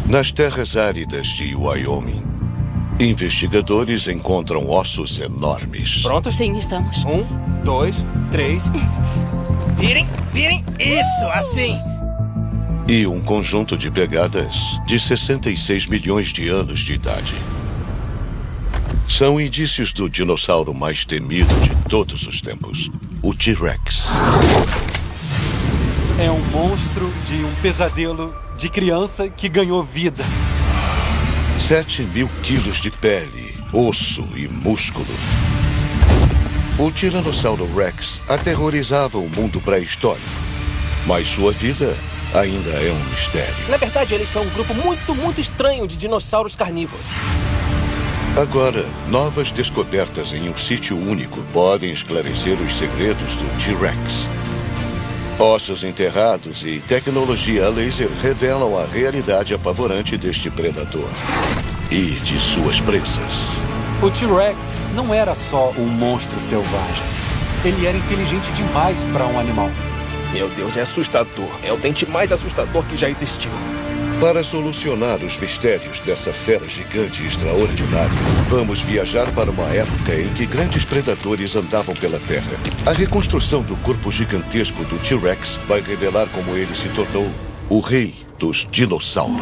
Nas terras áridas de Wyoming, investigadores encontram ossos enormes. Prontos? Sim, estamos. 1, 2, 3. Virem, virem. Isso, assim. E um conjunto de pegadas de 66 milhões de anos de idade. São indícios do dinossauro mais temido de todos os tempos, o T-Rex. É um monstro de um pesadelo de criança que ganhou vida. 7.000 quilos de pele, osso e músculo. O Tiranossauro Rex aterrorizava o mundo pré-histórico, mas sua vida ainda é um mistério. Na verdade, eles são um grupo muito estranho de dinossauros carnívoros. Agora, novas descobertas em um sítio único podem esclarecer os segredos do T-Rex. Ossos enterrados e tecnologia a laser revelam a realidade apavorante deste predador e de suas presas. O T-Rex não era só um monstro selvagem. Ele era inteligente demais para um animal. Meu Deus, é assustador. É o dente mais assustador que já existiu. Para solucionar os mistérios dessa fera gigante e extraordinária, vamos viajar para uma época em que grandes predadores andavam pela Terra. A reconstrução do corpo gigantesco do T-Rex vai revelar como ele se tornou o rei dos dinossauros.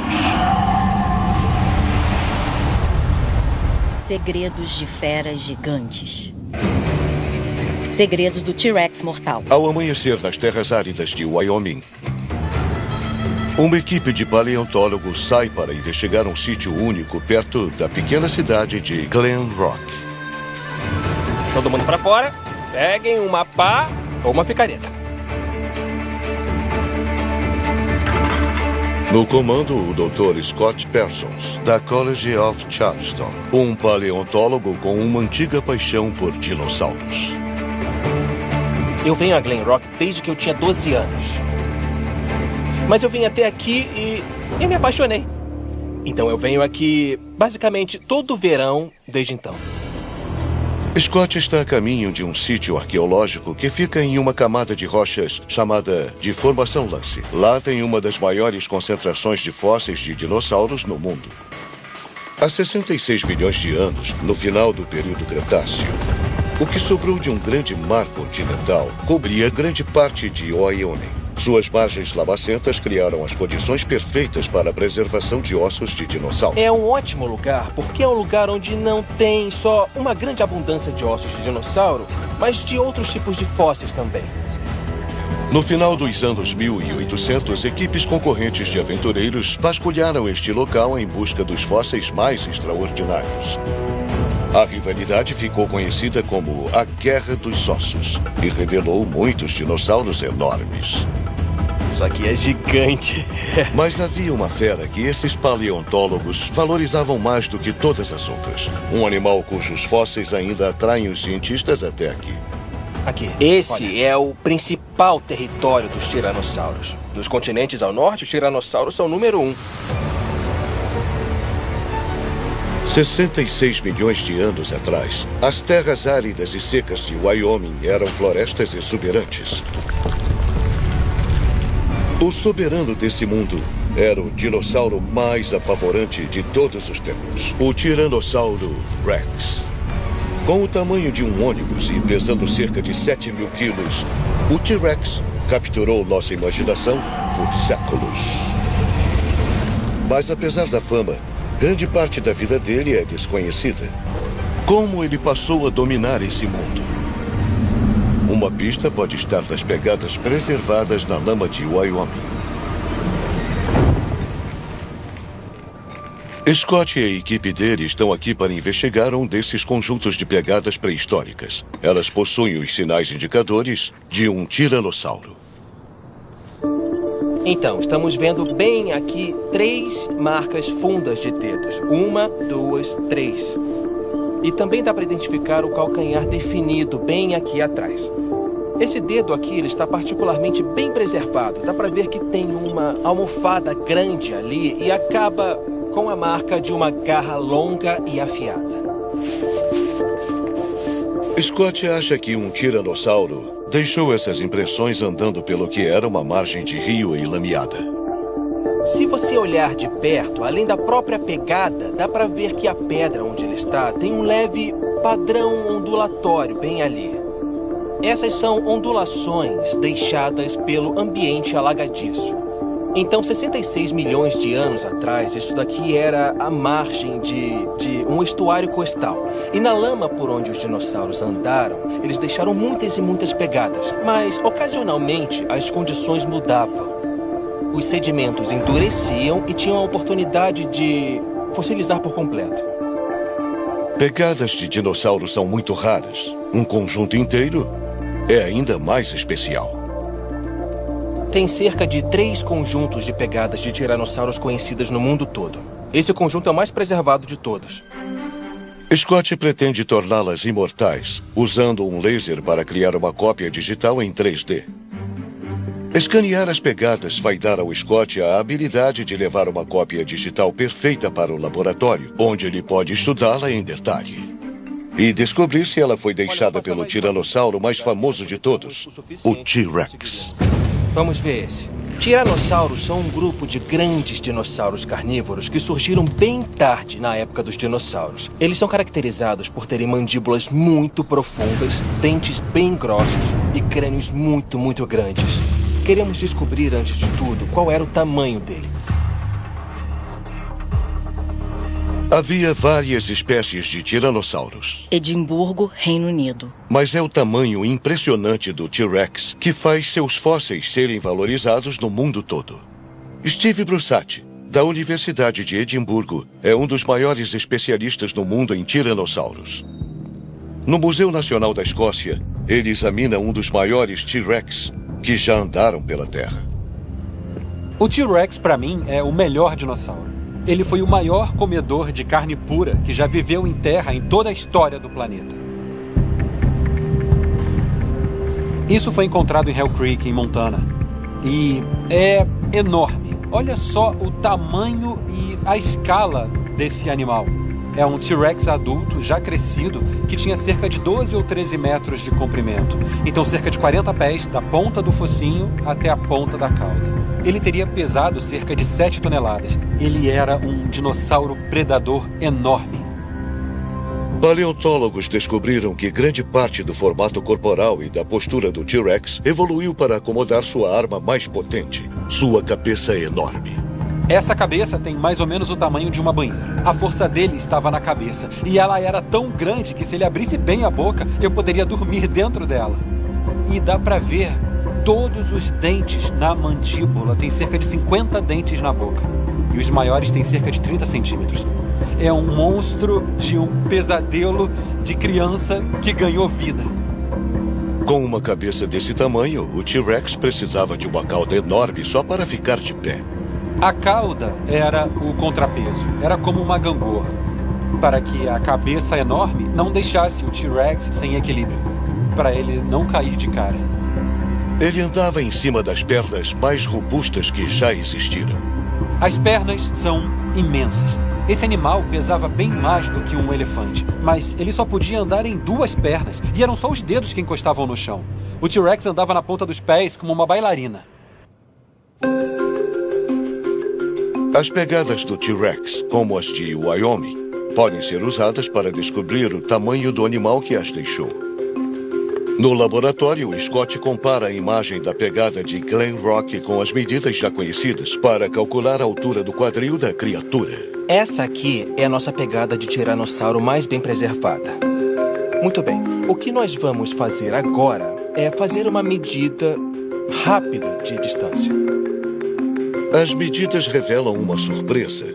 Segredos de feras gigantes. Segredos do T-Rex mortal. Ao amanhecer nas terras áridas de Wyoming, uma equipe de paleontólogos sai para investigar um sítio único perto da pequena cidade de Glen Rock. Todo mundo pra fora. Peguem uma pá ou uma picareta. No comando, o Dr. Scott Parsons, da College of Charleston, um paleontólogo com uma antiga paixão por dinossauros. Eu venho a Glen Rock desde que eu tinha 12 anos. Mas eu vim até aqui e me apaixonei. Então eu venho aqui basicamente todo verão desde então. Scott está a caminho de um sítio arqueológico que fica em uma camada de rochas chamada de Formação Lance. Lá tem uma das maiores concentrações de fósseis de dinossauros no mundo. Há 66 milhões de anos, no final do período Cretáceo, o que sobrou de um grande mar continental cobria grande parte de Wyoming. Suas margens lamacentas criaram as condições perfeitas para a preservação de ossos de dinossauro. É um ótimo lugar, porque é um lugar onde não tem só uma grande abundância de ossos de dinossauro, mas de outros tipos de fósseis também. No final dos anos 1800, equipes concorrentes de aventureiros vasculharam este local em busca dos fósseis mais extraordinários. A rivalidade ficou conhecida como a Guerra dos Ossos e revelou muitos dinossauros enormes. Isso aqui é gigante. Mas havia uma fera que esses paleontólogos valorizavam mais do que todas as outras. Um animal cujos fósseis ainda atraem os cientistas até aqui. Aqui. Esse é o principal território dos tiranossauros. Dos continentes ao norte, os tiranossauros são o número 1. 66 milhões de anos atrás, as terras áridas e secas de Wyoming eram florestas exuberantes. O soberano desse mundo era o dinossauro mais apavorante de todos os tempos, o Tiranossauro Rex. Com o tamanho de um ônibus e pesando cerca de 7.000 quilos, o T-Rex capturou nossa imaginação por séculos. Mas apesar da fama, grande parte da vida dele é desconhecida. Como ele passou a dominar esse mundo? Uma pista pode estar nas pegadas preservadas na lama de Wyoming. Scott e a equipe dele estão aqui para investigar um desses conjuntos de pegadas pré-históricas. Elas possuem os sinais indicadores de um tiranossauro. Então, estamos vendo bem aqui 3 marcas fundas de dedos. 1, 2, 3. E também dá para identificar o calcanhar definido bem aqui atrás. Esse dedo aqui ele está particularmente bem preservado. Dá para ver que tem uma almofada grande ali e acaba com a marca de uma garra longa e afiada. Scott acha que um tiranossauro deixou essas impressões andando pelo que era uma margem de rio e lameada. Se você olhar de perto, além da própria pegada, dá pra ver que a pedra onde ele está tem um leve padrão ondulatório bem ali. Essas são ondulações deixadas pelo ambiente alagadiço. Então, 66 milhões de anos atrás, isso daqui era a margem de um estuário costal. E na lama por onde os dinossauros andaram, eles deixaram muitas e muitas pegadas. Mas, ocasionalmente, as condições mudavam. Os sedimentos endureciam e tinham a oportunidade de fossilizar por completo. Pegadas de dinossauros são muito raras. Um conjunto inteiro é ainda mais especial. Tem cerca de 3 conjuntos de pegadas de tiranossauros conhecidas no mundo todo. Esse conjunto é o mais preservado de todos. Scott pretende torná-las imortais, usando um laser para criar uma cópia digital em 3D. Escanear as pegadas vai dar ao Scott a habilidade de levar uma cópia digital perfeita para o laboratório, onde ele pode estudá-la em detalhe. E descobrir se ela foi deixada pelo tiranossauro mais famoso de todos, o T-Rex. Vamos ver esse. Tiranossauros são um grupo de grandes dinossauros carnívoros que surgiram bem tarde na época dos dinossauros. Eles são caracterizados por terem mandíbulas muito profundas, dentes bem grossos e crânios muito, muito grandes. Queremos descobrir, antes de tudo, qual era o tamanho dele. Havia várias espécies de tiranossauros. Edimburgo, Reino Unido. Mas é o tamanho impressionante do T-Rex que faz seus fósseis serem valorizados no mundo todo. Steve Brussati, da Universidade de Edimburgo, é um dos maiores especialistas no mundo em tiranossauros. No Museu Nacional da Escócia, ele examina um dos maiores T-Rex que já andaram pela Terra. O T-Rex, para mim, é o melhor dinossauro. Ele foi o maior comedor de carne pura que já viveu em terra em toda a história do planeta. Isso foi encontrado em Hell Creek, em Montana. E é enorme. Olha só o tamanho e a escala desse animal. É um T-Rex adulto, já crescido, que tinha cerca de 12 ou 13 metros de comprimento. Então cerca de 40 pés da ponta do focinho até a ponta da cauda. Ele teria pesado cerca de 7 toneladas. Ele era um dinossauro predador enorme. Paleontólogos descobriram que grande parte do formato corporal e da postura do T-Rex evoluiu para acomodar sua arma mais potente, sua cabeça enorme. Essa cabeça tem mais ou menos o tamanho de uma banheira. A força dele estava na cabeça, e ela era tão grande que se ele abrisse bem a boca, eu poderia dormir dentro dela. E dá pra ver todos os dentes na mandíbula. Tem cerca de 50 dentes na boca. E os maiores têm cerca de 30 centímetros. É um monstro de um pesadelo de criança que ganhou vida. Com uma cabeça desse tamanho, o T-Rex precisava de uma cauda enorme só para ficar de pé. A cauda era o contrapeso. Era como uma gangorra, para que a cabeça enorme não deixasse o T-Rex sem equilíbrio, para ele não cair de cara. Ele andava em cima das pernas mais robustas que já existiram. As pernas são imensas. Esse animal pesava bem mais do que um elefante, mas ele só podia andar em 2 pernas, e eram só os dedos que encostavam no chão. O T-Rex andava na ponta dos pés como uma bailarina. As pegadas do T-Rex, como as de Wyoming, podem ser usadas para descobrir o tamanho do animal que as deixou. No laboratório, Scott compara a imagem da pegada de Glen Rock com as medidas já conhecidas para calcular a altura do quadril da criatura. Essa aqui é a nossa pegada de tiranossauro mais bem preservada. Muito bem, o que nós vamos fazer agora é fazer uma medida rápida de distância. As medidas revelam uma surpresa.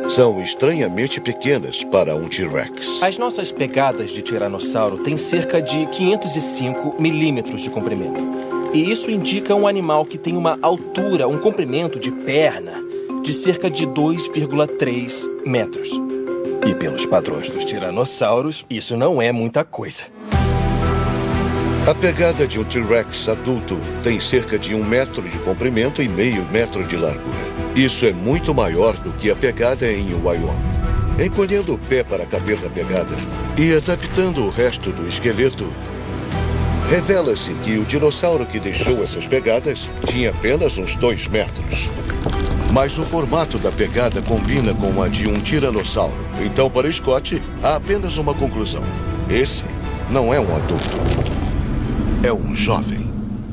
São estranhamente pequenas para um T-Rex. As nossas pegadas de tiranossauro têm cerca de 505 milímetros de comprimento. E isso indica um animal que tem uma altura, um comprimento de perna de cerca de 2,3 metros. E pelos padrões dos tiranossauros, isso não é muita coisa. A pegada de um T-Rex adulto tem cerca de 1 metro de comprimento e meio metro de largura. Isso é muito maior do que a pegada em Wyoming. Encolhendo o pé para caber na pegada e adaptando o resto do esqueleto, revela-se que o dinossauro que deixou essas pegadas tinha apenas uns 2 metros. Mas o formato da pegada combina com a de um tiranossauro. Então, para Scott, há apenas uma conclusão. Esse não é um adulto. É um jovem.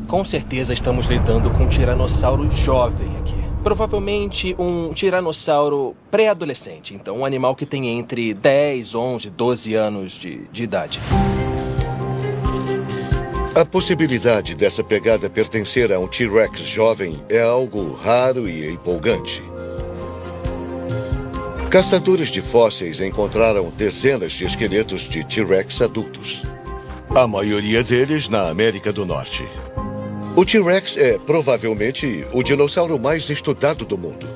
Com certeza estamos lidando com um tiranossauro jovem aqui. Provavelmente um tiranossauro pré-adolescente. Então, um animal que tem entre 10, 11, 12 anos de idade. A possibilidade dessa pegada pertencer a um T-Rex jovem é algo raro e empolgante. Caçadores de fósseis encontraram dezenas de esqueletos de T-Rex adultos. A maioria deles na América do Norte. O T-Rex é provavelmente o dinossauro mais estudado do mundo.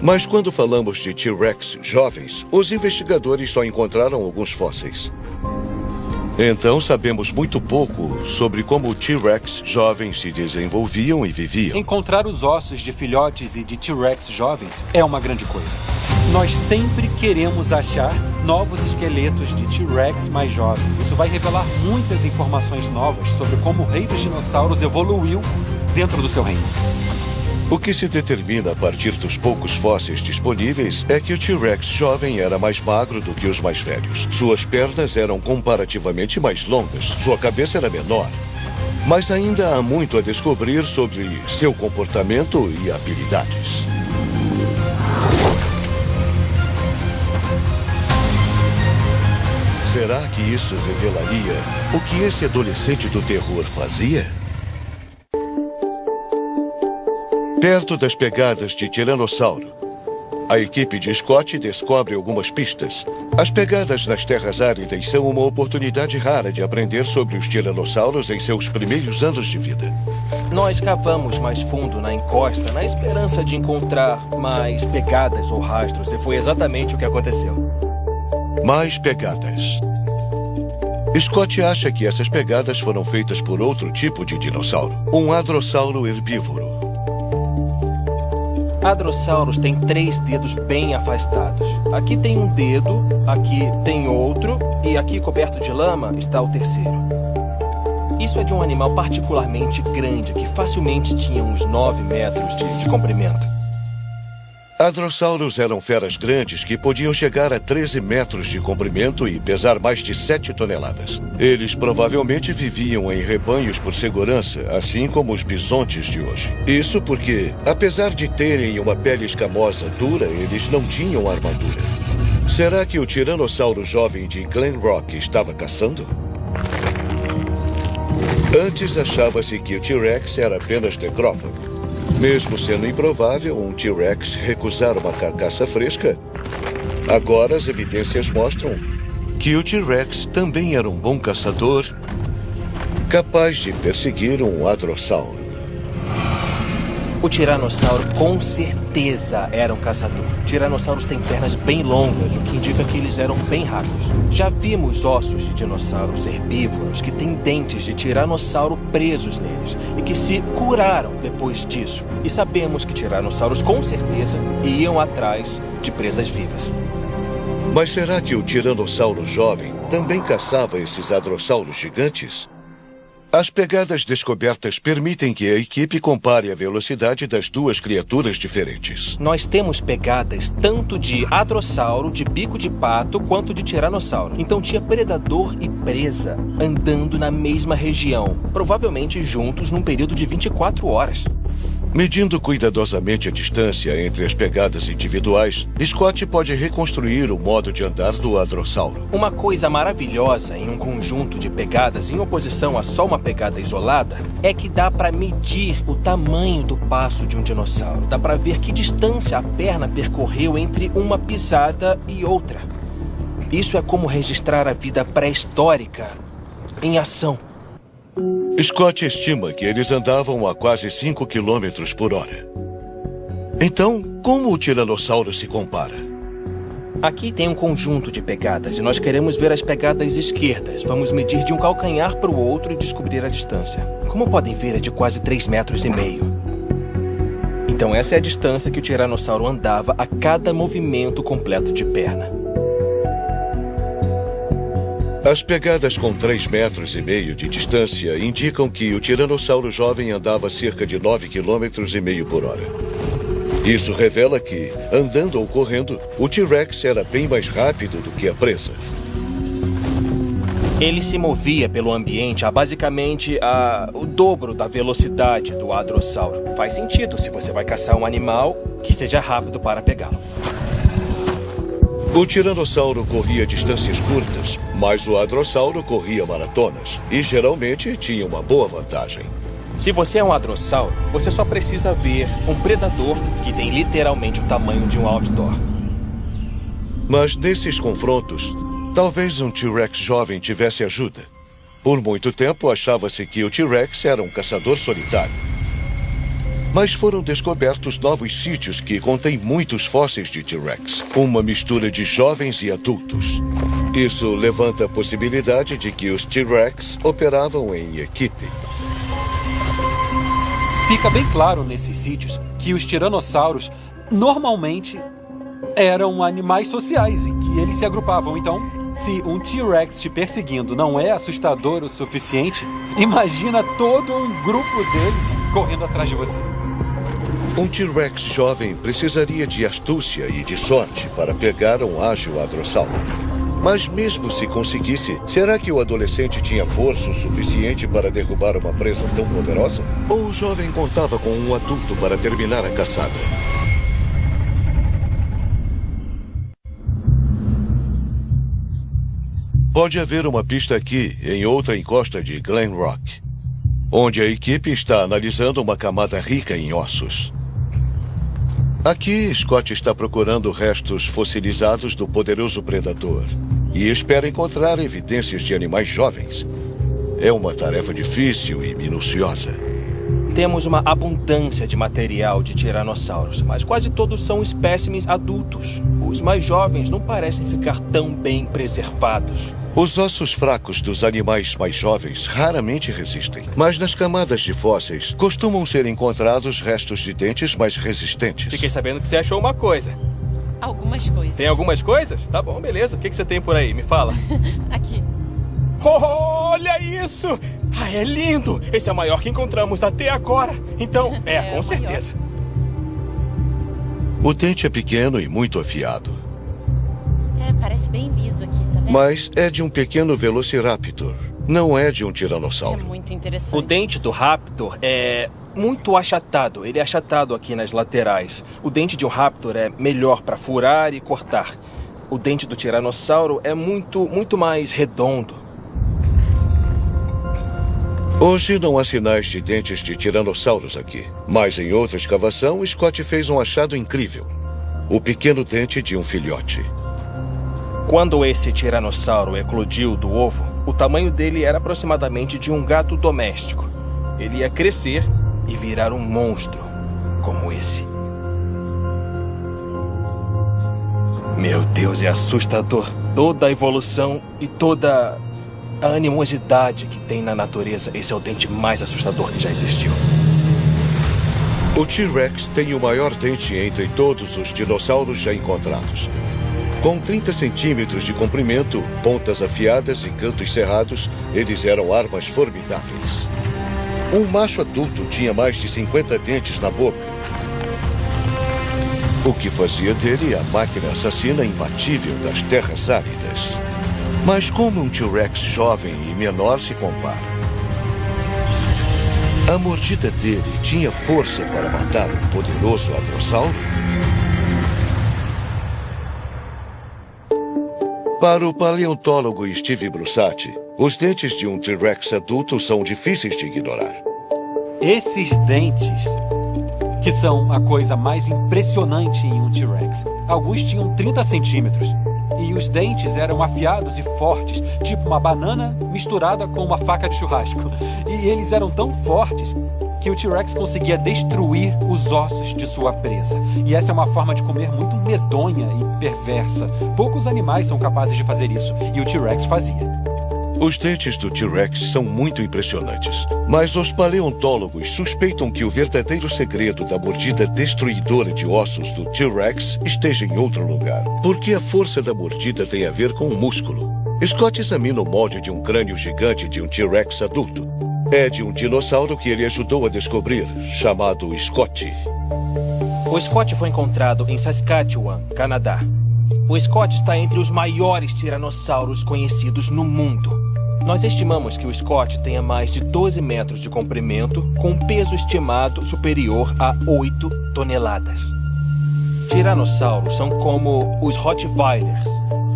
Mas quando falamos de T-Rex jovens, os investigadores só encontraram alguns fósseis. Então sabemos muito pouco sobre como o T-Rex jovens se desenvolviam e viviam. Encontrar os ossos de filhotes e de T-Rex jovens é uma grande coisa. Nós sempre queremos achar novos esqueletos de T-Rex mais jovens. Isso vai revelar muitas informações novas sobre como o rei dos dinossauros evoluiu dentro do seu reino. O que se determina a partir dos poucos fósseis disponíveis é que o T-Rex jovem era mais magro do que os mais velhos. Suas pernas eram comparativamente mais longas, sua cabeça era menor. Mas ainda há muito a descobrir sobre seu comportamento e habilidades. Será que isso revelaria o que esse adolescente do terror fazia? Perto das pegadas de tiranossauro, a equipe de Scott descobre algumas pistas. As pegadas nas terras áridas são uma oportunidade rara de aprender sobre os tiranossauros em seus primeiros anos de vida. Nós cavamos mais fundo na encosta na esperança de encontrar mais pegadas ou rastros, e foi exatamente o que aconteceu. Mais pegadas. Scott acha que essas pegadas foram feitas por outro tipo de dinossauro, um hadrossauro herbívoro. Hadrossauros têm 3 dedos bem afastados. Aqui tem um dedo, aqui tem outro, e aqui coberto de lama está o terceiro. Isso é de um animal particularmente grande, que facilmente tinha uns 9 metros de comprimento. Hadrossauros eram feras grandes que podiam chegar a 13 metros de comprimento e pesar mais de 7 toneladas. Eles provavelmente viviam em rebanhos por segurança, assim como os bisontes de hoje. Isso porque, apesar de terem uma pele escamosa dura, eles não tinham armadura. Será que o tiranossauro jovem de Glen Rock estava caçando? Antes achava-se que o T-Rex era apenas necrófago. Mesmo sendo improvável um T-Rex recusar uma carcaça fresca, agora as evidências mostram que o T-Rex também era um bom caçador, capaz de perseguir um hadrossauro. O tiranossauro com certeza era um caçador. Tiranossauros têm pernas bem longas, o que indica que eles eram bem rápidos. Já vimos ossos de dinossauros herbívoros que têm dentes de tiranossauro presos neles e que se curaram depois disso. E sabemos que tiranossauros com certeza iam atrás de presas vivas. Mas será que o tiranossauro jovem também caçava esses hadrossauros gigantes? As pegadas descobertas permitem que a equipe compare a velocidade das duas criaturas diferentes. Nós temos pegadas tanto de hadrossauro, de bico de pato, quanto de tiranossauro. Então tinha predador e presa andando na mesma região, provavelmente juntos num período de 24 horas. Medindo cuidadosamente a distância entre as pegadas individuais, Scott pode reconstruir o modo de andar do hadrossauro. Uma coisa maravilhosa em um conjunto de pegadas em oposição a só uma pegada isolada é que dá para medir o tamanho do passo de um dinossauro. Dá para ver que distância a perna percorreu entre uma pisada e outra. Isso é como registrar a vida pré-histórica em ação. Scott estima que eles andavam a quase 5 km por hora. Então, como o tiranossauro se compara? Aqui tem um conjunto de pegadas e nós queremos ver as pegadas esquerdas. Vamos medir de um calcanhar para o outro e descobrir a distância. Como podem ver, é de quase 3,5 metros. Então essa é a distância que o tiranossauro andava a cada movimento completo de perna. As pegadas com 3,5 metros de distância indicam que o tiranossauro jovem andava cerca de 9,5 km por hora. Isso revela que, andando ou correndo, o T-Rex era bem mais rápido do que a presa. Ele se movia pelo ambiente a basicamente o dobro da velocidade do hadrossauro. Faz sentido se você vai caçar um animal que seja rápido para pegá-lo. O tiranossauro corria distâncias curtas, mas o hadrossauro corria maratonas e geralmente tinha uma boa vantagem. Se você é um hadrossauro, você só precisa ver um predador que tem literalmente o tamanho de um outdoor. Mas nesses confrontos, talvez um T-Rex jovem tivesse ajuda. Por muito tempo, achava-se que o T-Rex era um caçador solitário. Mas foram descobertos novos sítios que contêm muitos fósseis de T-Rex. Uma mistura de jovens e adultos. Isso levanta a possibilidade de que os T-Rex operavam em equipe. Fica bem claro nesses sítios que os tiranossauros normalmente eram animais sociais e que eles se agrupavam. Então, se um T-Rex te perseguindo não é assustador o suficiente, imagina todo um grupo deles correndo atrás de você. Um T-Rex jovem precisaria de astúcia e de sorte para pegar um ágil hadrossauro. Mas mesmo se conseguisse, será que o adolescente tinha força o suficiente para derrubar uma presa tão poderosa? Ou o jovem contava com um adulto para terminar a caçada? Pode haver uma pista aqui, em outra encosta de Glen Rock, onde a equipe está analisando uma camada rica em ossos. Aqui, Scott está procurando restos fossilizados do poderoso predador e espera encontrar evidências de animais jovens. É uma tarefa difícil e minuciosa. Temos uma abundância de material de tiranossauros, mas quase todos são espécimes adultos. Os mais jovens não parecem ficar tão bem preservados. Os ossos fracos dos animais mais jovens raramente resistem, mas nas camadas de fósseis costumam ser encontrados restos de dentes mais resistentes. Fiquei sabendo que você achou uma coisa. Algumas coisas. Tem algumas coisas? Tá bom, beleza. O que você tem por aí? Me fala. Aqui. Olha isso! Ah, é lindo! Esse é o maior que encontramos até agora. Então, com certeza. O dente é pequeno e muito afiado. Parece bem liso aqui, tá vendo? Mas é de um pequeno velociraptor. Não é de um tiranossauro. É muito interessante. O dente do raptor é muito achatado. Ele é achatado aqui nas laterais. O dente de um raptor é melhor para furar e cortar. O dente do tiranossauro é muito mais redondo. Hoje não há sinais de dentes de tiranossauros aqui. Mas em outra escavação, Scott fez um achado incrível. O pequeno dente de um filhote. Quando esse tiranossauro eclodiu do ovo, o tamanho dele era aproximadamente de um gato doméstico. Ele ia crescer e virar um monstro como esse. Meu Deus, é assustador. Toda a evolução e toda a animosidade que tem na natureza. Esse é o dente mais assustador que já existiu. O T-Rex tem o maior dente entre todos os dinossauros já encontrados. Com 30 centímetros de comprimento, pontas afiadas e cantos cerrados, eles eram armas formidáveis. Um macho adulto tinha mais de 50 dentes na boca, o que fazia dele a máquina assassina imbatível das terras áridas. Mas como um T-Rex jovem e menor se compara? A mordida dele tinha força para matar um poderoso hadrossauro? Para o paleontólogo Steve Brussati, os dentes de um T-Rex adulto são difíceis de ignorar. Esses dentes, que são a coisa mais impressionante em um T-Rex. Alguns tinham 30 centímetros. E os dentes eram afiados e fortes, tipo uma banana misturada com uma faca de churrasco. E eles eram tão fortes que o T-Rex conseguia destruir os ossos de sua presa. E essa é uma forma de comer muito medonha e perversa. Poucos animais são capazes de fazer isso, e o T-Rex fazia. Os dentes do T-Rex são muito impressionantes, mas os paleontólogos suspeitam que o verdadeiro segredo da mordida destruidora de ossos do T-Rex esteja em outro lugar. Porque a força da mordida tem a ver com o músculo. Scott examina o molde de um crânio gigante de um T-Rex adulto. É de um dinossauro que ele ajudou a descobrir, chamado Scott. O Scott foi encontrado em Saskatchewan, Canadá. O Scott está entre os maiores tiranossauros conhecidos no mundo. Nós estimamos que o Scott tenha mais de 12 metros de comprimento, com um peso estimado superior a 8 toneladas. Tiranossauros são como os Rottweilers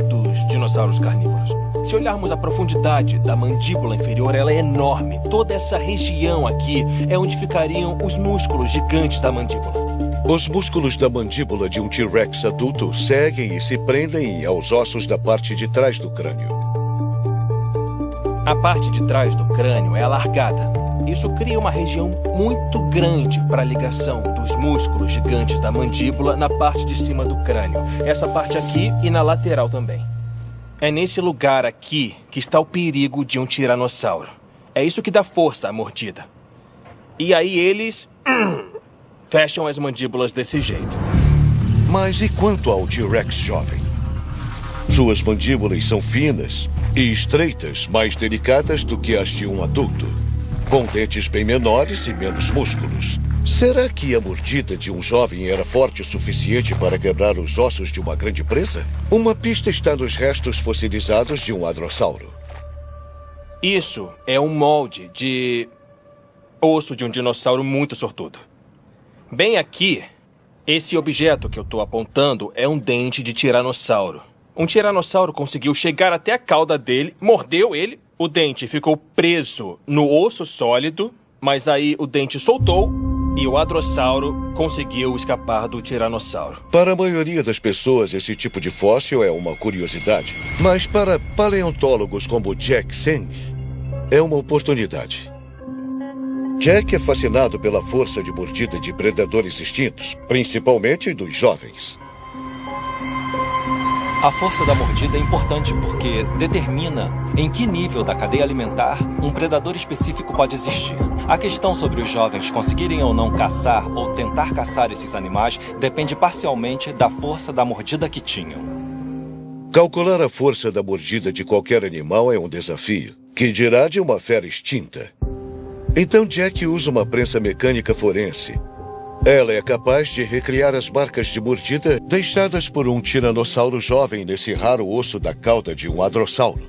dos dinossauros carnívoros. Se olharmos a profundidade da mandíbula inferior, ela é enorme. Toda essa região aqui é onde ficariam os músculos gigantes da mandíbula. Os músculos da mandíbula de um T-Rex adulto seguem e se prendem aos ossos da parte de trás do crânio. A parte de trás do crânio é alargada. Isso cria uma região muito grande para a ligação dos músculos gigantes da mandíbula na parte de cima do crânio. Essa parte aqui e na lateral também. É nesse lugar aqui que está o perigo de um tiranossauro. É isso que dá força à mordida. E aí eles fecham as mandíbulas desse jeito. Mas e quanto ao T-Rex jovem? Suas mandíbulas são finas e estreitas, mais delicadas do que as de um adulto, com dentes bem menores e menos músculos. Será que a mordida de um jovem era forte o suficiente para quebrar os ossos de uma grande presa? Uma pista está nos restos fossilizados de um hadrossauro. Isso é um molde de osso de um dinossauro muito sortudo. Bem aqui, esse objeto que eu estou apontando é um dente de tiranossauro. Um tiranossauro conseguiu chegar até a cauda dele, mordeu ele, o dente ficou preso no osso sólido, mas aí o dente soltou e o hadrossauro conseguiu escapar do tiranossauro. Para a maioria das pessoas, esse tipo de fóssil é uma curiosidade. Mas para paleontólogos como Jack Seng, é uma oportunidade. Jack é fascinado pela força de mordida de predadores extintos, principalmente dos jovens. A força da mordida é importante porque determina em que nível da cadeia alimentar um predador específico pode existir. A questão sobre os jovens conseguirem ou não caçar ou tentar caçar esses animais depende parcialmente da força da mordida que tinham. Calcular a força da mordida de qualquer animal é um desafio, que dirá de uma fera extinta. Então Jack usa uma prensa mecânica forense. Ela é capaz de recriar as marcas de mordida deixadas por um tiranossauro jovem nesse raro osso da cauda de um hadrossauro.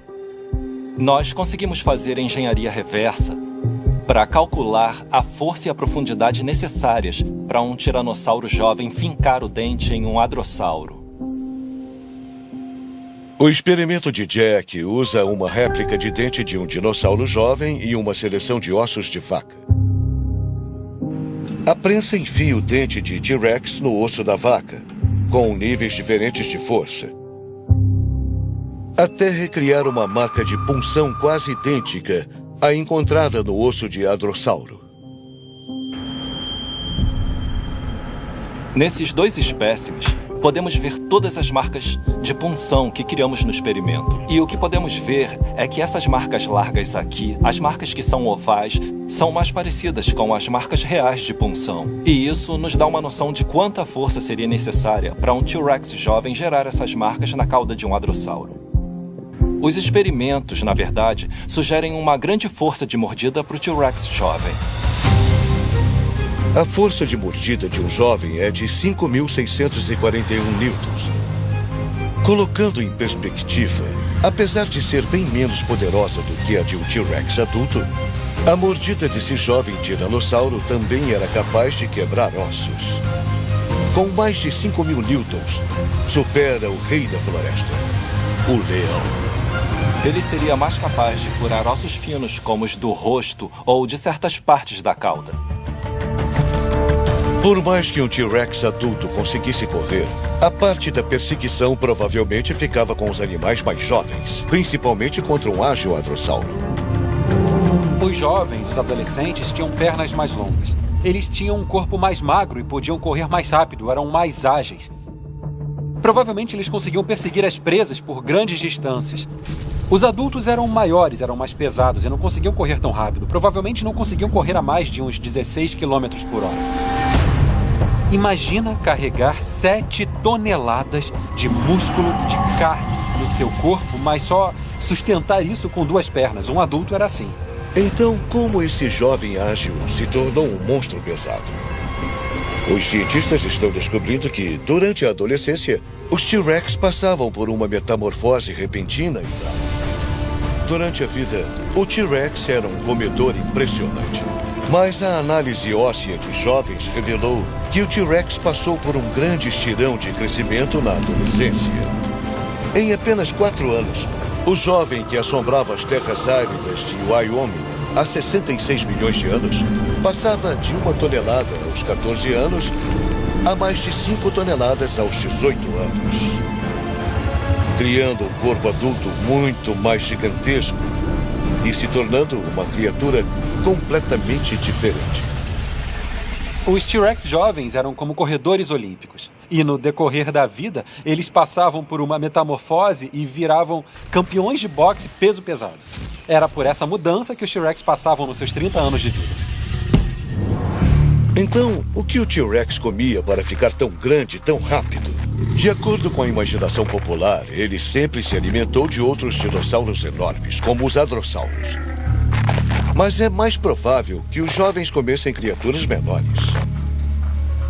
Nós conseguimos fazer engenharia reversa para calcular a força e a profundidade necessárias para um tiranossauro jovem fincar o dente em um hadrossauro. O experimento de Jack usa uma réplica de dente de um dinossauro jovem e uma seleção de ossos de vaca. A prensa enfia o dente de T-Rex no osso da vaca, com níveis diferentes de força, até recriar uma marca de punção quase idêntica à encontrada no osso de hadrossauro. Nesses dois espécimes, podemos ver todas as marcas de punção que criamos no experimento. E o que podemos ver é que essas marcas largas aqui, as marcas que são ovais, são mais parecidas com as marcas reais de punção. E isso nos dá uma noção de quanta força seria necessária para um T-Rex jovem gerar essas marcas na cauda de um hadrossauro. Os experimentos, na verdade, sugerem uma grande força de mordida para o T-Rex jovem. A força de mordida de um jovem é de 5.641 newtons. Colocando em perspectiva, apesar de ser bem menos poderosa do que a de um T-Rex adulto, a mordida desse jovem tiranossauro também era capaz de quebrar ossos. Com mais de 5.000 newtons, supera o rei da floresta, o leão. Ele seria mais capaz de furar ossos finos como os do rosto ou de certas partes da cauda. Por mais que um T-Rex adulto conseguisse correr, a parte da perseguição provavelmente ficava com os animais mais jovens, principalmente contra um ágil hadrossauro. Os jovens, os adolescentes, tinham pernas mais longas. Eles tinham um corpo mais magro e podiam correr mais rápido, eram mais ágeis. Provavelmente eles conseguiam perseguir as presas por grandes distâncias. Os adultos eram maiores, eram mais pesados e não conseguiam correr tão rápido. Provavelmente não conseguiam correr a mais de uns 16 km por hora. Imagina carregar 7 toneladas de músculo de carne no seu corpo, mas só sustentar isso com 2 pernas. Um adulto era assim. Então, como esse jovem ágil se tornou um monstro pesado? Os cientistas estão descobrindo que, durante a adolescência, os T-Rex passavam por uma metamorfose repentina e tal. Durante a vida, o T-Rex era um comedor impressionante. Mas a análise óssea de jovens revelou que o T-Rex passou por um grande estirão de crescimento na adolescência. Em apenas 4 anos, o jovem que assombrava as terras áridas de Wyoming há 66 milhões de anos passava de 1 tonelada aos 14 anos a mais de 5 toneladas aos 18 anos, criando um corpo adulto muito mais gigantesco e se tornando uma criatura completamente diferente. Os T-Rex jovens eram como corredores olímpicos. E no decorrer da vida, eles passavam por uma metamorfose e viravam campeões de boxe peso pesado. Era por essa mudança que os T-Rex passavam nos seus 30 anos de vida. Então, o que o T-Rex comia para ficar tão grande tão rápido? De acordo com a imaginação popular, ele sempre se alimentou de outros dinossauros enormes, como os hadrossauros. Mas é mais provável que os jovens comessem criaturas menores.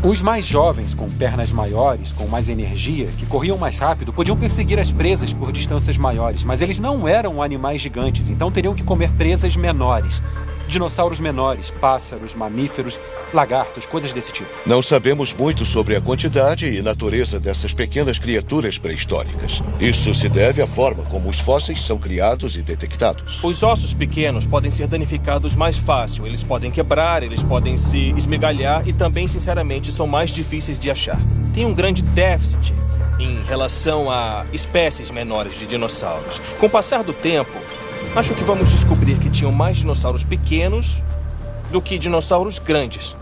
Os mais jovens, com pernas maiores, com mais energia, que corriam mais rápido, podiam perseguir as presas por distâncias maiores, mas eles não eram animais gigantes, então teriam que comer presas menores. Dinossauros menores, pássaros, mamíferos, lagartos, coisas desse tipo. Não sabemos muito sobre a quantidade e natureza dessas pequenas criaturas pré-históricas. Isso se deve à forma como os fósseis são criados e detectados. Os ossos pequenos podem ser danificados mais fácil. Eles podem quebrar, eles podem se esmigalhar e também, sinceramente, são mais difíceis de achar. Tem um grande déficit em relação a espécies menores de dinossauros. Com o passar do tempo, acho que vamos descobrir que tinham mais dinossauros pequenos do que dinossauros grandes.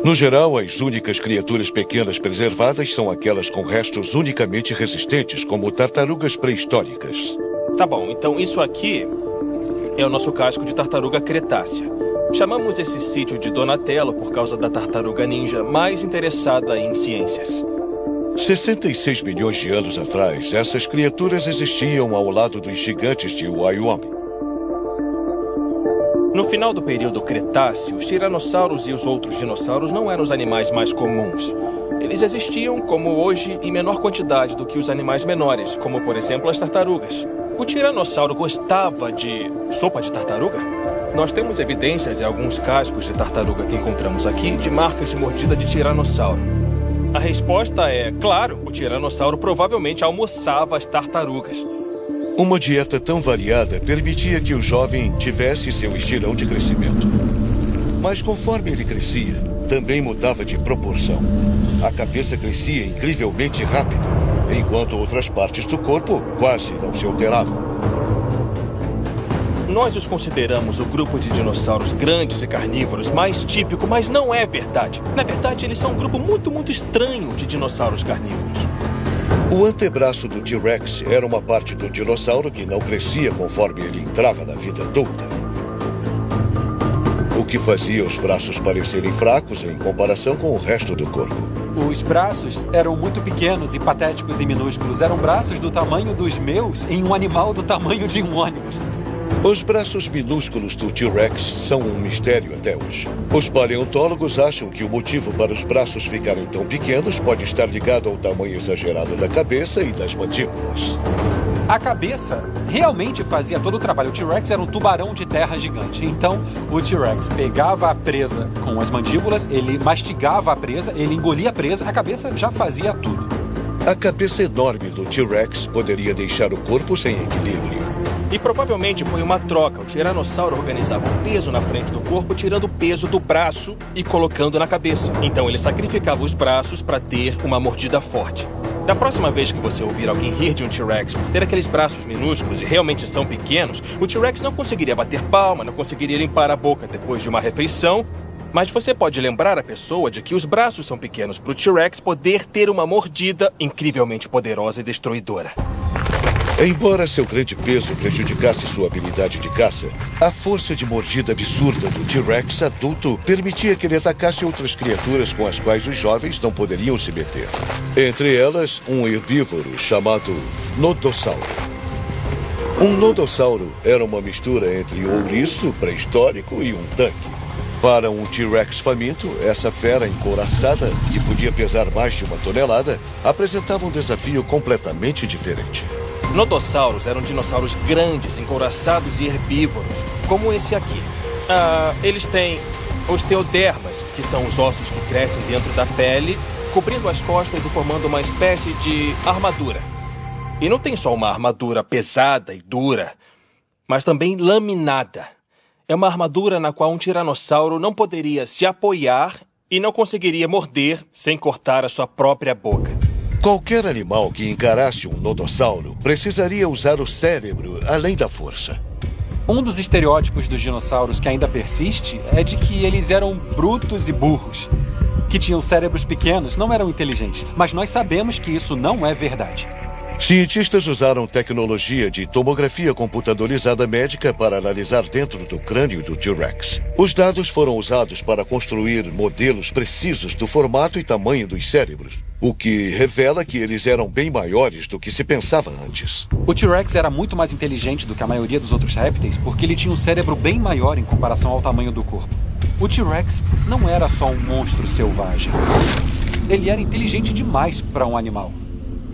No geral, as únicas criaturas pequenas preservadas são aquelas com restos unicamente resistentes, como tartarugas pré-históricas. Tá bom, então isso aqui é o nosso casco de tartaruga cretácea. Chamamos esse sítio de Donatello por causa da tartaruga ninja mais interessada em ciências. 66 milhões de anos atrás, essas criaturas existiam ao lado dos gigantes de Wyoming. No final do período Cretáceo, os tiranossauros e os outros dinossauros não eram os animais mais comuns. Eles existiam, como hoje, em menor quantidade do que os animais menores, como, por exemplo, as tartarugas. O tiranossauro gostava de sopa de tartaruga? Nós temos evidências em alguns cascos de tartaruga que encontramos aqui de marcas de mordida de tiranossauro. A resposta é, claro, o tiranossauro provavelmente almoçava as tartarugas. Uma dieta tão variada permitia que o jovem tivesse seu estirão de crescimento. Mas conforme ele crescia, também mudava de proporção. A cabeça crescia incrivelmente rápido, enquanto outras partes do corpo quase não se alteravam. Nós os consideramos o grupo de dinossauros grandes e carnívoros mais típico, mas não é verdade. Na verdade, eles são um grupo muito estranho de dinossauros carnívoros. O antebraço do T-Rex era uma parte do dinossauro que não crescia conforme ele entrava na vida adulta. O que fazia os braços parecerem fracos em comparação com o resto do corpo. Os braços eram muito pequenos e patéticos e minúsculos. Eram braços do tamanho dos meus em um animal do tamanho de um ônibus. Os braços minúsculos do T-Rex são um mistério até hoje. Os paleontólogos acham que o motivo para os braços ficarem tão pequenos pode estar ligado ao tamanho exagerado da cabeça e das mandíbulas. A cabeça realmente fazia todo o trabalho. O T-Rex era um tubarão de terra gigante. Então, o T-Rex pegava a presa com as mandíbulas, ele mastigava a presa, ele engolia a presa, a cabeça já fazia tudo. A cabeça enorme do T-Rex poderia deixar o corpo sem equilíbrio. E provavelmente foi uma troca. O tiranossauro organizava o peso na frente do corpo, tirando o peso do braço e colocando na cabeça. Então ele sacrificava os braços para ter uma mordida forte. Da próxima vez que você ouvir alguém rir de um T-Rex por ter aqueles braços minúsculos e realmente são pequenos, o T-Rex não conseguiria bater palma, não conseguiria limpar a boca depois de uma refeição. Mas você pode lembrar a pessoa de que os braços são pequenos para o T-Rex poder ter uma mordida incrivelmente poderosa e destruidora. Embora seu grande peso prejudicasse sua habilidade de caça, a força de mordida absurda do T-Rex adulto permitia que ele atacasse outras criaturas com as quais os jovens não poderiam se meter. Entre elas, um herbívoro chamado nodossauro. Um nodossauro era uma mistura entre um ouriço pré-histórico e um tanque. Para um T-Rex faminto, essa fera encouraçada, que podia pesar mais de 1 tonelada, apresentava um desafio completamente diferente. Nodossauros eram dinossauros grandes, encouraçados e herbívoros, como esse aqui. Eles têm osteodermas, que são os ossos que crescem dentro da pele, cobrindo as costas e formando uma espécie de armadura. E não tem só uma armadura pesada e dura, mas também laminada. É uma armadura na qual um tiranossauro não poderia se apoiar e não conseguiria morder sem cortar a sua própria boca. Qualquer animal que encarasse um nodossauro precisaria usar o cérebro além da força. Um dos estereótipos dos dinossauros que ainda persiste é de que eles eram brutos e burros, que tinham cérebros pequenos, não eram inteligentes. Mas nós sabemos que isso não é verdade. Cientistas usaram tecnologia de tomografia computadorizada médica para analisar dentro do crânio do T-Rex. Os dados foram usados para construir modelos precisos do formato e tamanho dos cérebros, o que revela que eles eram bem maiores do que se pensava antes. O T-Rex era muito mais inteligente do que a maioria dos outros répteis porque ele tinha um cérebro bem maior em comparação ao tamanho do corpo. O T-Rex não era só um monstro selvagem. Ele era inteligente demais para um animal.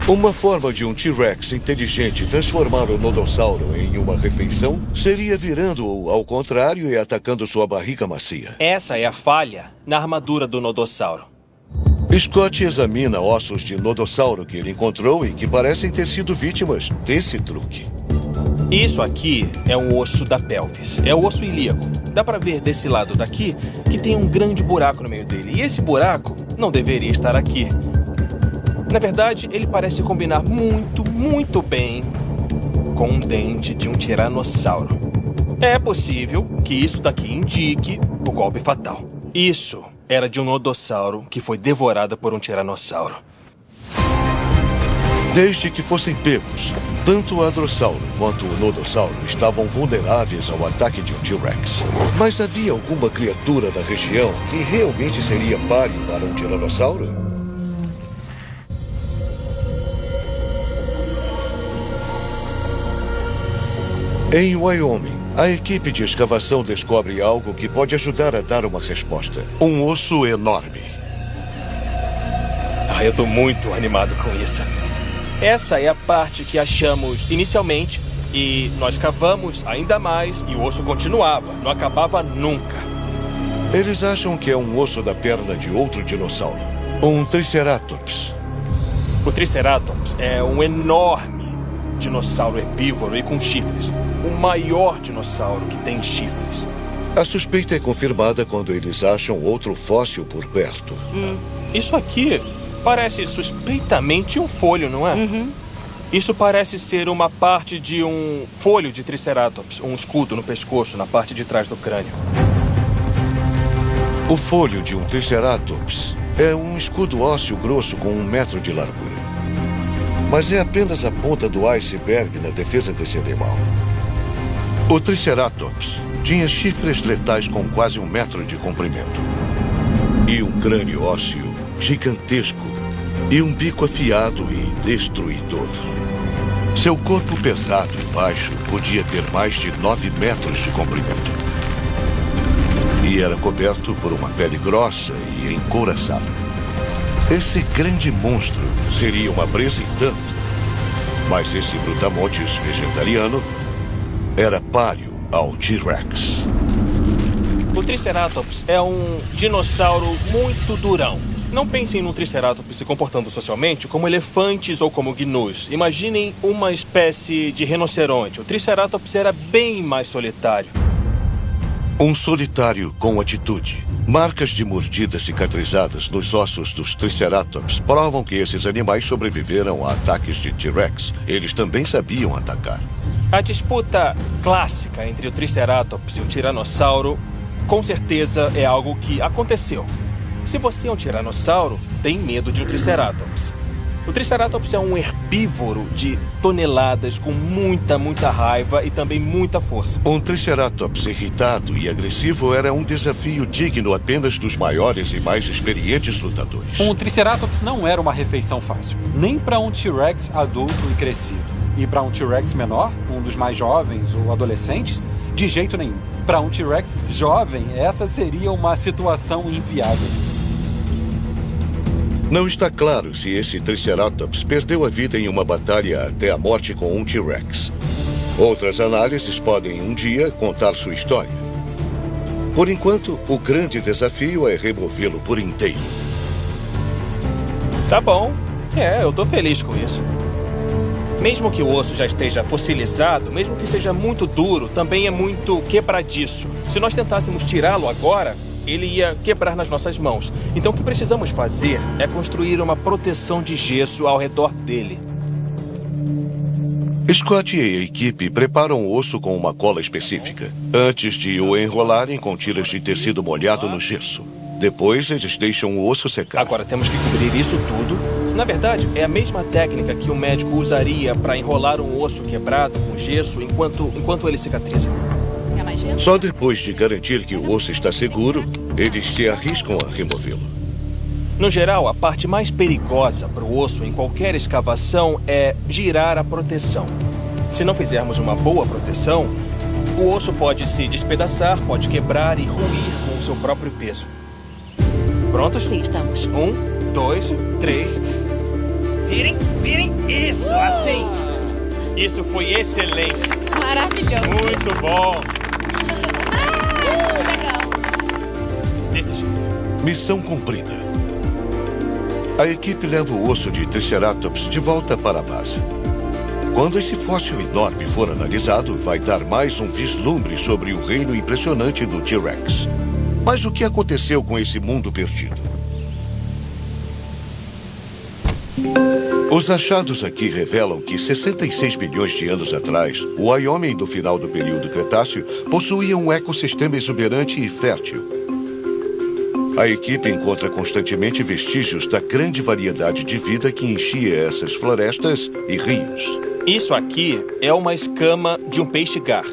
Uma forma de um T-Rex inteligente transformar o nodossauro em uma refeição seria virando-o ao contrário e atacando sua barriga macia. Essa é a falha na armadura do nodossauro. Scott examina ossos de nodossauro que ele encontrou e que parecem ter sido vítimas desse truque. Isso aqui é um osso da pelvis. É o osso ilíaco. Dá pra ver desse lado daqui que tem um grande buraco no meio dele. E esse buraco não deveria estar aqui. Na verdade, ele parece combinar muito, muito bem com um dente de um tiranossauro. É possível que isso daqui indique o golpe fatal. Isso era de um nodossauro que foi devorado por um tiranossauro. Desde que fossem pegos, tanto o hadrossauro quanto o nodossauro estavam vulneráveis ao ataque de um T-Rex. Mas havia alguma criatura na região que realmente seria páreo para um tiranossauro? Em Wyoming, a equipe de escavação descobre algo que pode ajudar a dar uma resposta. Um osso enorme. Eu tô muito animado com isso. Essa é a parte que achamos inicialmente e nós cavamos ainda mais e o osso continuava, não acabava nunca. Eles acham que é um osso da perna de outro dinossauro, um Triceratops. O Triceratops é um enorme dinossauro herbívoro e com chifres. O maior dinossauro que tem chifres. A suspeita é confirmada quando eles acham outro fóssil por perto. Isso aqui parece suspeitamente um folho, não é? Isso parece ser uma parte de um folho de Triceratops, um escudo no pescoço, na parte de trás do crânio. O folho de um Triceratops é um escudo ósseo grosso com 1 metro de largura. Mas é apenas a ponta do iceberg na defesa desse animal. O Triceratops tinha chifres letais com quase 1 metro de comprimento. E um crânio ósseo gigantesco e um bico afiado e destruidor. Seu corpo pesado e baixo podia ter mais de 9 metros de comprimento. E era coberto por uma pele grossa e encouraçada. Esse grande monstro seria uma presa em tanto. Mas esse brutamontes vegetariano era páreo ao T-Rex. O Triceratops é um dinossauro muito durão. Não pensem num Triceratops se comportando socialmente como elefantes ou como gnus. Imaginem uma espécie de rinoceronte. O Triceratops era bem mais solitário. Um solitário com atitude. Marcas de mordidas cicatrizadas nos ossos dos Triceratops provam que esses animais sobreviveram a ataques de T-Rex. Eles também sabiam atacar. A disputa clássica entre o Triceratops e o Tiranossauro, com certeza, é algo que aconteceu. Se você é um Tiranossauro, tem medo de um Triceratops. O Triceratops é um herbívoro de toneladas com muita raiva e também muita força. Um Triceratops irritado e agressivo era um desafio digno apenas dos maiores e mais experientes lutadores. Um Triceratops não era uma refeição fácil, nem para um T-Rex adulto e crescido. E para um T-Rex menor, um dos mais jovens ou adolescentes, de jeito nenhum. Para um T-Rex jovem, essa seria uma situação inviável. Não está claro se esse Triceratops perdeu a vida em uma batalha até a morte com um T-Rex. Outras análises podem um dia contar sua história. Por enquanto, o grande desafio é removê-lo por inteiro. Tá bom. Eu tô feliz com isso. Mesmo que o osso já esteja fossilizado, mesmo que seja muito duro, também é muito quebradiço. Se nós tentássemos tirá-lo agora, ele ia quebrar nas nossas mãos. Então o que precisamos fazer é construir uma proteção de gesso ao redor dele. Scott e a equipe preparam o osso com uma cola específica, antes de o enrolarem com tiras de tecido molhado no gesso. Depois, eles deixam o osso secar. Agora temos que cobrir isso tudo. Na verdade, é a mesma técnica que o médico usaria para enrolar um osso quebrado com gesso enquanto ele cicatriza. Só depois de garantir que o osso está seguro, eles se arriscam a removê-lo. No geral, a parte mais perigosa para o osso em qualquer escavação é girar a proteção. Se não fizermos uma boa proteção, o osso pode se despedaçar, pode quebrar e ruir com o seu próprio peso. Prontos? Sim, estamos. 1, 2, 3. Virem. Isso, assim. Isso foi excelente. Maravilhoso. Muito bom. Legal. Desse jeito. Missão cumprida. A equipe leva o osso de Triceratops de volta para a base. Quando esse fóssil enorme for analisado, vai dar mais um vislumbre sobre o reino impressionante do T-Rex. Mas o que aconteceu com esse mundo perdido? Os achados aqui revelam que 66 milhões de anos atrás, o Wyoming do final do período Cretáceo possuía um ecossistema exuberante e fértil. A equipe encontra constantemente vestígios da grande variedade de vida que enchia essas florestas e rios. Isso aqui é uma escama de um peixe-gar.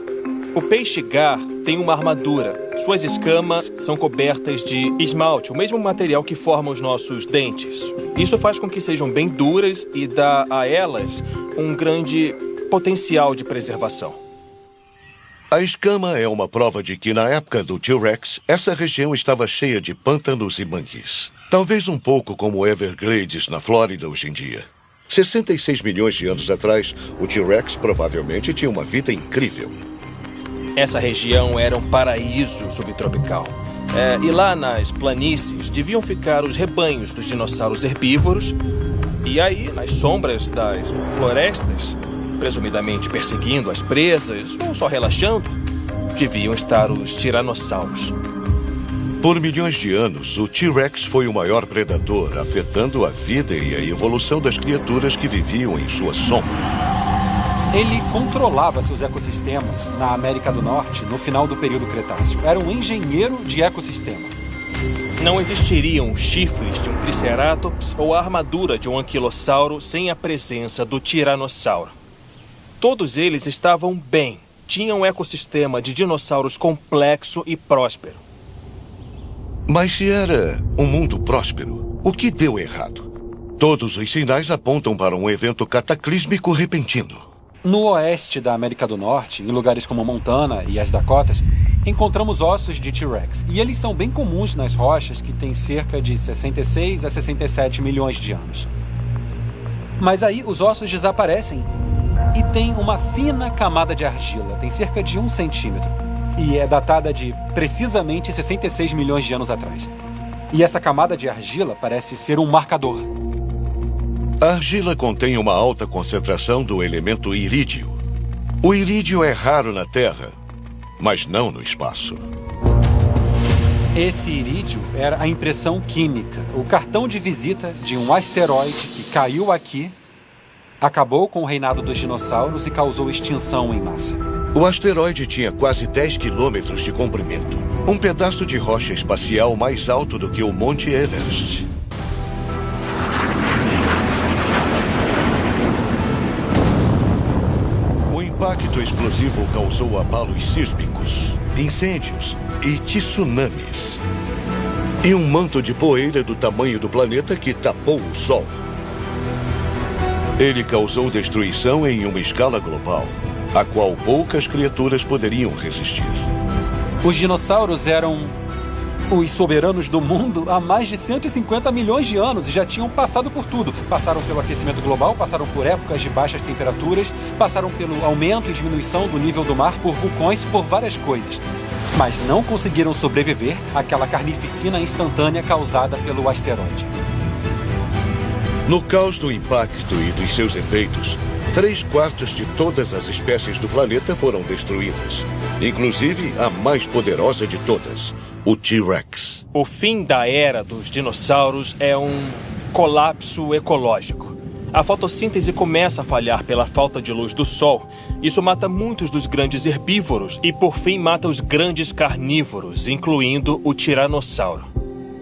O peixe-gar tem uma armadura. Suas escamas são cobertas de esmalte, o mesmo material que forma os nossos dentes. Isso faz com que sejam bem duras e dá a elas um grande potencial de preservação. A escama é uma prova de que, na época do T-Rex, essa região estava cheia de pântanos e mangues. Talvez um pouco como Everglades na Flórida hoje em dia. 66 milhões de anos atrás, o T-Rex provavelmente tinha uma vida incrível. Essa região era um paraíso subtropical. E lá nas planícies deviam ficar os rebanhos dos dinossauros herbívoros. E aí, nas sombras das florestas, presumidamente perseguindo as presas ou só relaxando, deviam estar os tiranossauros. Por milhões de anos, o T-Rex foi o maior predador, afetando a vida e a evolução das criaturas que viviam em sua sombra. Ele controlava seus ecossistemas na América do Norte no final do período Cretáceo. Era um engenheiro de ecossistema. Não existiriam chifres de um Triceratops ou a armadura de um anquilossauro sem a presença do tiranossauro. Todos eles estavam bem. Tinham um ecossistema de dinossauros complexo e próspero. Mas se era um mundo próspero, o que deu errado? Todos os sinais apontam para um evento cataclísmico repentino. No oeste da América do Norte, em lugares como Montana e as Dakotas, encontramos ossos de T-Rex. E eles são bem comuns nas rochas que têm cerca de 66 a 67 milhões de anos. Mas aí os ossos desaparecem e tem uma fina camada de argila, tem cerca de 1 centímetro. E é datada de precisamente 66 milhões de anos atrás. E essa camada de argila parece ser um marcador. A argila contém uma alta concentração do elemento irídio. O irídio é raro na Terra, mas não no espaço. Esse irídio era a impressão química, o cartão de visita de um asteroide que caiu aqui, acabou com o reinado dos dinossauros e causou extinção em massa. O asteroide tinha quase 10 quilômetros de comprimento. Um pedaço de rocha espacial mais alto do que o Monte Everest. O impacto explosivo causou abalos sísmicos, incêndios e tsunamis. E um manto de poeira do tamanho do planeta que tapou o Sol. Ele causou destruição em uma escala global, a qual poucas criaturas poderiam resistir. Os dinossauros eram os soberanos do mundo há mais de 150 milhões de anos e já tinham passado por tudo. Passaram pelo aquecimento global, passaram por épocas de baixas temperaturas, passaram pelo aumento e diminuição do nível do mar, por vulcões, por várias coisas. Mas não conseguiram sobreviver àquela carnificina instantânea causada pelo asteroide. No caos do impacto e dos seus efeitos, 3/4 de todas as espécies do planeta foram destruídas, inclusive a mais poderosa de todas, o T-Rex. O fim da era dos dinossauros é um colapso ecológico. A fotossíntese começa a falhar pela falta de luz do sol. Isso mata muitos dos grandes herbívoros e, por fim, mata os grandes carnívoros, incluindo o tiranossauro.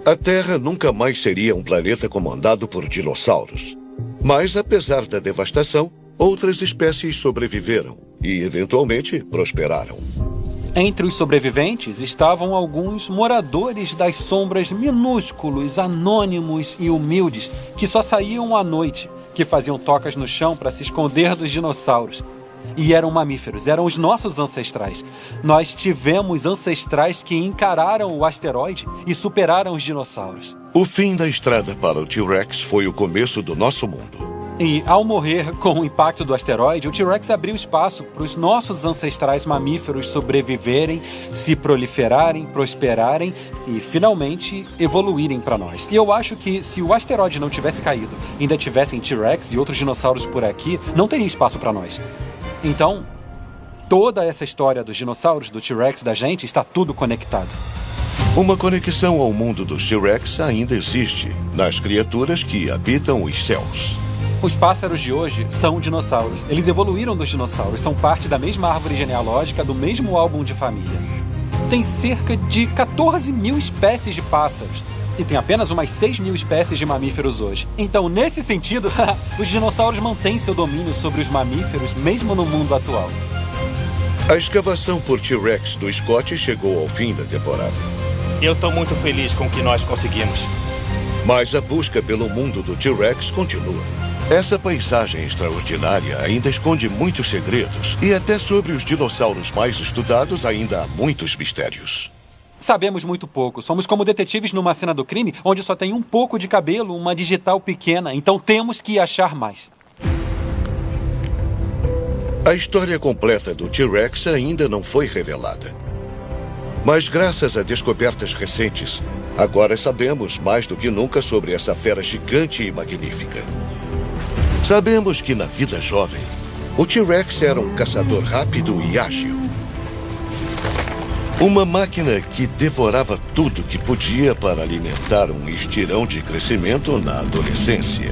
A Terra nunca mais seria um planeta comandado por dinossauros. Mas, apesar da devastação, outras espécies sobreviveram e, eventualmente, prosperaram. Entre os sobreviventes estavam alguns moradores das sombras minúsculos, anônimos e humildes que só saíam à noite, que faziam tocas no chão para se esconder dos dinossauros. E eram mamíferos, eram os nossos ancestrais. Nós tivemos ancestrais que encararam o asteroide e superaram os dinossauros. O fim da estrada para o T-Rex foi o começo do nosso mundo. E, ao morrer com o impacto do asteroide, o T-Rex abriu espaço para os nossos ancestrais mamíferos sobreviverem, se proliferarem, prosperarem e, finalmente, evoluírem para nós. E eu acho que, se o asteroide não tivesse caído, ainda tivessem T-Rex e outros dinossauros por aqui, não teria espaço para nós. Então, toda essa história dos dinossauros, do T-Rex, da gente, está tudo conectado. Uma conexão ao mundo dos T-Rex ainda existe nas criaturas que habitam os céus. Os pássaros de hoje são dinossauros. Eles evoluíram dos dinossauros, são parte da mesma árvore genealógica, do mesmo álbum de família. Tem cerca de 14 mil espécies de pássaros. E tem apenas umas 6 mil espécies de mamíferos hoje. Então, nesse sentido, os dinossauros mantêm seu domínio sobre os mamíferos, mesmo no mundo atual. A escavação por T-Rex do Scott chegou ao fim da temporada. Eu tô muito feliz com o que nós conseguimos. Mas a busca pelo mundo do T-Rex continua. Essa paisagem extraordinária ainda esconde muitos segredos. E até sobre os dinossauros mais estudados ainda há muitos mistérios. Sabemos muito pouco. Somos como detetives numa cena do crime onde só tem um pouco de cabelo, uma digital pequena. Então temos que achar mais. A história completa do T-Rex ainda não foi revelada. Mas graças a descobertas recentes, agora sabemos mais do que nunca sobre essa fera gigante e magnífica. Sabemos que na vida jovem, o T-Rex era um caçador rápido e ágil. Uma máquina que devorava tudo que podia para alimentar um estirão de crescimento na adolescência.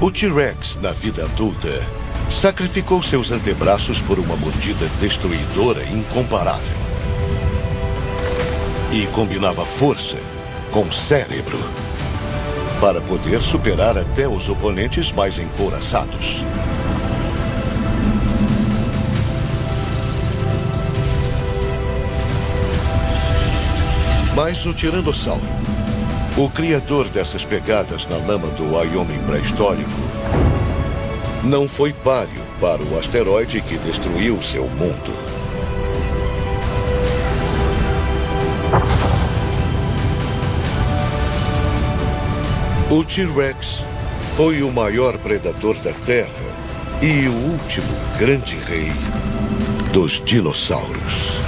O T-Rex, na vida adulta, sacrificou seus antebraços por uma mordida destruidora incomparável. E combinava força com cérebro para poder superar até os oponentes mais encouraçados. Mas o Tiranossauro, o criador dessas pegadas na lama do Wyoming pré-histórico, não foi páreo para o asteroide que destruiu seu mundo. O T-Rex foi o maior predador da Terra e o último grande rei dos dinossauros.